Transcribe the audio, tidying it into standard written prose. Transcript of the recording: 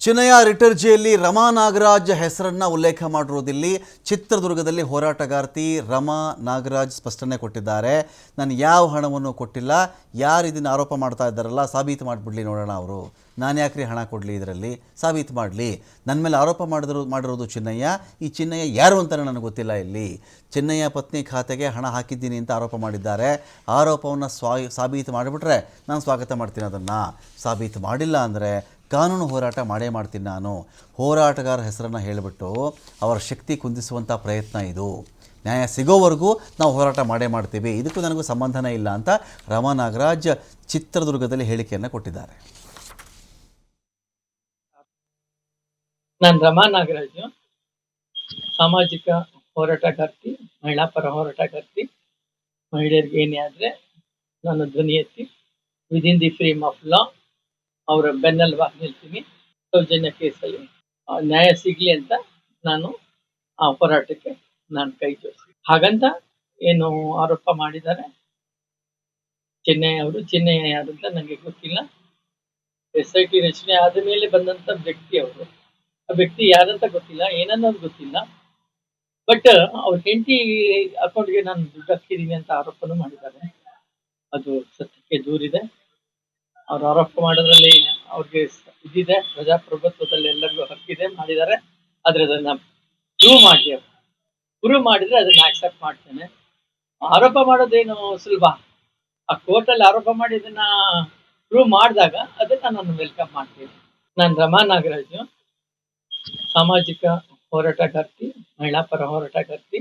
ಚಿನ್ನಯ ರಿಟರ್ಜಿಯಲ್ಲಿ ರಮಾ ನಾಗರಾಜ್ ಹೆಸರನ್ನ ಉಲ್ಲೇಖ ಮಾಡಿರೋದಿಲ್ಲಿ ಚಿತ್ರದುರ್ಗದಲ್ಲಿ ಹೋರಾಟಗಾರ್ತಿ ರಮಾ ನಾಗರಾಜ್ ಸ್ಪಷ್ಟನೆ ಕೊಟ್ಟಿದ್ದಾರೆ. ನಾನು ಯಾವ ಹಣವನ್ನು ಕೊಟ್ಟಿಲ್ಲ, ಯಾರು ಇದನ್ನು ಆರೋಪ ಮಾಡ್ತಾ ಇದ್ದಾರಲ್ಲ ಸಾಬೀತು ಮಾಡಿಬಿಡ್ಲಿ ನೋಡೋಣ. ಅವರು ನಾನು ಯಾಕ್ರಿ ಹಣ ಕೊಡಲಿ, ಇದರಲ್ಲಿ ಸಾಬೀತು ಮಾಡಲಿ. ನನ್ನ ಮೇಲೆ ಆರೋಪ ಮಾಡಿರೋದು ಚಿನ್ನಯ್ಯ. ಈ ಚಿನ್ನಯ್ಯ ಯಾರು ಅಂತಲೇ ನನಗೆ ಗೊತ್ತಿಲ್ಲ. ಇಲ್ಲಿ ಚಿನ್ನಯ್ಯ ಪತ್ನಿ ಖಾತೆಗೆ ಹಣ ಹಾಕಿದ್ದೀನಿ ಅಂತ ಆರೋಪ ಮಾಡಿದ್ದಾರೆ. ಆರೋಪವನ್ನು ಸಾಬೀತು ಮಾಡಿಬಿಟ್ರೆ ನಾನು ಸ್ವಾಗತ ಮಾಡ್ತೀನಿ. ಅದನ್ನು ಸಾಬೀತು ಮಾಡಿಲ್ಲ ಅಂದರೆ ಕಾನೂನು ಹೋರಾಟ ಮಾಡೇ ಮಾಡ್ತೀನಿ. ನಾನು ಹೋರಾಟಗಾರ ಹೆಸರನ್ನು ಹೇಳಿಬಿಟ್ಟು ಅವರ ಶಕ್ತಿ ಕುಂದಿಸುವಂಥ ಪ್ರಯತ್ನ ಇದು. ನ್ಯಾಯ ಸಿಗೋವರೆಗೂ ನಾವು ಹೋರಾಟ ಮಾಡೇ ಮಾಡ್ತೀವಿ, ಇದಕ್ಕೂ ನನಗೂ ಸಂಬಂಧನೇ ಇಲ್ಲ ಅಂತ ರಮಾ ನಾಗರಾಜ್ ಚಿತ್ರದುರ್ಗದಲ್ಲಿ ಹೇಳಿಕೆಯನ್ನು ಕೊಟ್ಟಿದ್ದಾರೆ. ನಾನು ರಮಾ ನಾಗರಾಜ್, ಸಾಮಾಜಿಕ ಹೋರಾಟಗಾರ್ತಿ, ಮಹಿಳಾ ಪರ ಹೋರಾಟಗಾರ್ತಿ. ಮಹಿಳೆಯರಿಗೆ ಏನೇ ಆದರೆ ನಾನು ಧ್ವನಿ ಎತ್ತಿ within the frame of law ಅವರ ಬೆನ್ನೆಲುಬಾಗಿ ನಿಲ್ತೀನಿ. ಸೌಜನ್ಯ ಕೇಸಲ್ಲಿ ನ್ಯಾಯ ಸಿಗಲಿ ಅಂತ ನಾನು ಆ ಹೋರಾಟಕ್ಕೆ ನಾನು ಕೈ ಜೋಡಿಸ್ತೀನಿ. ಹಾಗಂತ ಏನು ಆರೋಪ ಮಾಡಿದ್ದಾರೆ ಚಿನ್ನಯ್ಯ ಅವರು, ಚಿನ್ನಯ್ಯ ಯಾರು ಅಂತ ನನಗೆ ಗೊತ್ತಿಲ್ಲ. SIT ರಚನೆ ಆದ ಮೇಲೆ ಬಂದಂತ ವ್ಯಕ್ತಿ ಅವರು. ಆ ವ್ಯಕ್ತಿ ಯಾರಂತ ಗೊತ್ತಿಲ್ಲ, ಏನನ್ನೋದು ಗೊತ್ತಿಲ್ಲ. ಬಟ್ ಅವ್ರ ಹೆಂಡತಿ ಅಕೌಂಟ್ಗೆ ನಾನು ದುಡ್ಡು ಹಾಕಿದ್ದೀನಿ ಅಂತ ಆರೋಪನೂ ಮಾಡಿದ್ದಾರೆ. ಅದು ಸತ್ಯಕ್ಕೆ ದೂರಿದೆ. ಅವ್ರು ಆರೋಪ ಮಾಡೋದ್ರಲ್ಲಿ ಅವ್ರಿಗೆ ಇದಿದೆ, ಪ್ರಜಾಪ್ರಭುತ್ವದಲ್ಲಿ ಎಲ್ಲರಿಗೂ ಹಕ್ಕಿದೆ, ಮಾಡಿದ್ದಾರೆ. ಆದ್ರೆ ಅದನ್ನ ಪ್ರೂವ್ ಮಾಡಿದ್ರೆ ಅದನ್ನ ಆಕ್ಸೆಪ್ಟ್ ಮಾಡ್ತೇನೆ. ಆರೋಪ ಮಾಡೋದೇನು ಸುಲಭ. ಆ ಕೋರ್ಟಲ್ಲಿ ಆರೋಪ ಮಾಡಿ ಅದನ್ನ ಪ್ರೂವ್ ಮಾಡಿದಾಗ ಅದನ್ನ ನಾನು ವೆಲ್ಕಮ್ ಮಾಡ್ತೀನಿ. ನಾನು ರಮಾ ನಾಗರಾಜ್, ಸಾಮಾಜಿಕ ಹೋರಾಟಗಾರ್ತಿ, ಮಹಿಳಾ ಪರ ಹೋರಾಟಗಾರ್ತಿ.